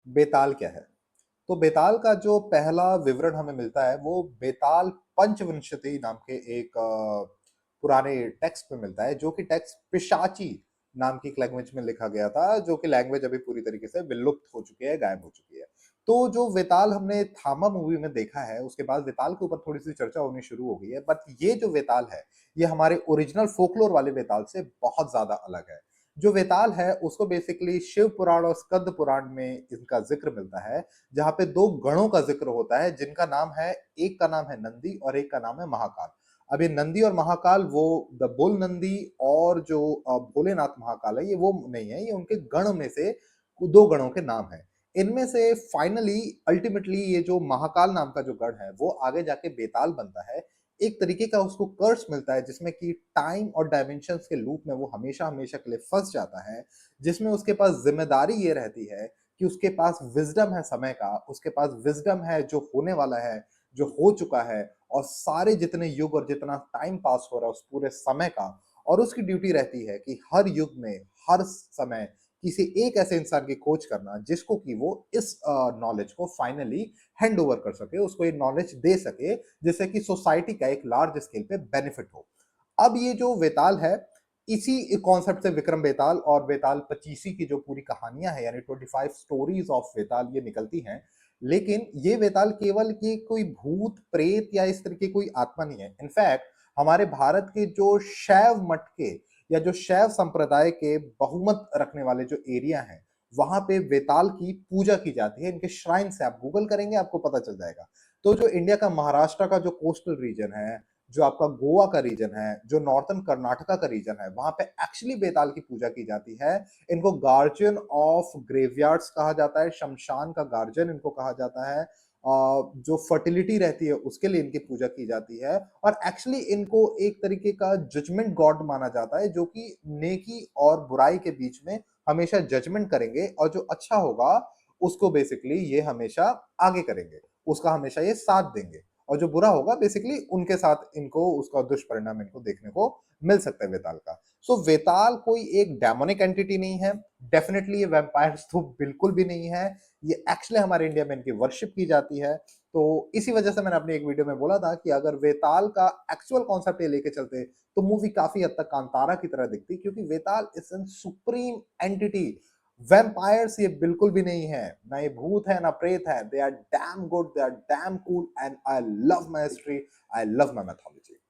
बेताल क्या है? तो बेताल का जो पहला विवरण हमें मिलता है वो बेताल पंचविंशति नाम के एक पुराने टेक्स्ट में मिलता है, जो कि टेक्स्ट पिशाची नाम की एक लैंग्वेज में लिखा गया था, जो कि लैंग्वेज अभी पूरी तरीके से विलुप्त हो चुकी है, गायब हो चुकी है। तो जो वेताल हमने थामा मूवी में देखा है, उसके बाद वेताल के ऊपर थोड़ी-सी चर्चा होनी शुरू हो गई है, बट ये जो वेताल है, ये हमारे ओरिजिनल फ़ोकलोर वाले वेताल से बहुत ज़्यादा अलग है। जो वेताल है, उसको बेसिकली शिव पुराण और स्कंद पुराण में इनका ज़िक्र मिलता है, जहाँ पे 2 गणों का ज़िक्र होता है, जिनका नाम है, एक का नाम है नंदी और एक का नाम है महाकाल। अब ये नंदी और महाकाल वो द बुल नंदी और जो भोलेनाथ महाकाल है, ये वो नहीं है, ये उनके गण में से 2 गणों के नाम हैं। इनमें से फाइनली अल्टीमेटली ये जो महाकाल नाम का जो गण है, वो आगे जाके बेताल बनता है। एक तरीके का उसको कर्स मिलता है, जिसमें कि टाइम और डायमेंशंस के लूप में वो हमेशा-हमेशा के लिए फँस जाता है, जिसमें उसके पास ज़िम्मेदारी ये रहती है कि उसके पास विज़डम है समय का, उसके पास विज़डम है जो होने वाला है, जो हो चुका है और सारे जितने युग और जितना टाइम पास हो रहा है उस पूरे समय का, और उसकी ड्यूटी रहती है कि हर युग में, हर समय किसी एक ऐसे इंसान की खोज करना जिसको कि वो इस नॉलेज को फाइनली हैंड ओवर कर सके, उसको ये नॉलेज दे सके, जिससे कि सोसाइटी का एक लार्ज स्केल पे बेनिफिट हो। अब ये जो वेताल है, इसी कॉन्सेप्ट से विक्रम बेताल और बेताल पचीसी की जो पूरी कहानियाँ हैं, यानी 25 स्टोरीज़ ऑफ वेताल ये निकलती हैं। लेकिन ये वेताल केवल कि कोई भूत, प्रेत या इस तरह की कोई आत्मा नहीं है। इनफैक्ट हमारे भारत के जो शैव मठ के या जो शैव संप्रदाय के बहुमत रखने वाले जो एरिया हैं, वहाँ पे वेताल की पूजा की जाती है। इनके श्राइन्स हैं, आप गूगल करेंगे आपको पता चल जाएगा। तो जो इंडिया का महाराष्ट्र का जो कोस्टल रीजन है, जो आपका गोवा का रीजन है, जो नॉर्थर्न कर्नाटका का रीजन है, वहाँ पे एक्चुअली बेताल की पूजा की जाती है। इनको गार्जियन ऑफ ग्रेवयार्ड्स कहा जाता है, शमशान का गार्जियन इनको कहा जाता है। जो फर्टिलिटी रहती है उसके लिए इनकी पूजा की जाती है और एक्चुअली इनको एक तरीके का जजमेंट गॉड माना जाता है, जो कि नेकी और बुराई के बीच में हमेशा जजमेंट करेंगे और जो अच्छा होगा उसको बेसिकली ये हमेशा आगे करेंगे, उसका हमेशा ये साथ देंगे और जो बुरा होगा बेसिकली उनके साथ इनको उसका दुष्परिणाम इनको देखने को मिल सकता है वेताल का। सो वेताल कोई एक डेमोनिक एंटिटी नहीं है, डेफिनिटली ये वैम्पायर्स तो बिल्कुल भी नहीं है, ये एक्चुअली हमारे इंडिया में इनकी वर्शिप की जाती है। तो इसी वजह से मैंने अपनी एक वीडियो में बोला था कि अगर वेताल का एक्चुअल कॉन्सेप्ट ये लेके चलते तो मूवी काफी हद तक कांतारा की तरह दिखती, क्योंकि Vetal is an supreme entity. Vampires ये बिल्कुल भी नहीं है, ना ये भूत है ना प्रेत है, they are damn good, they are damn cool and I love my history, I love my mythology.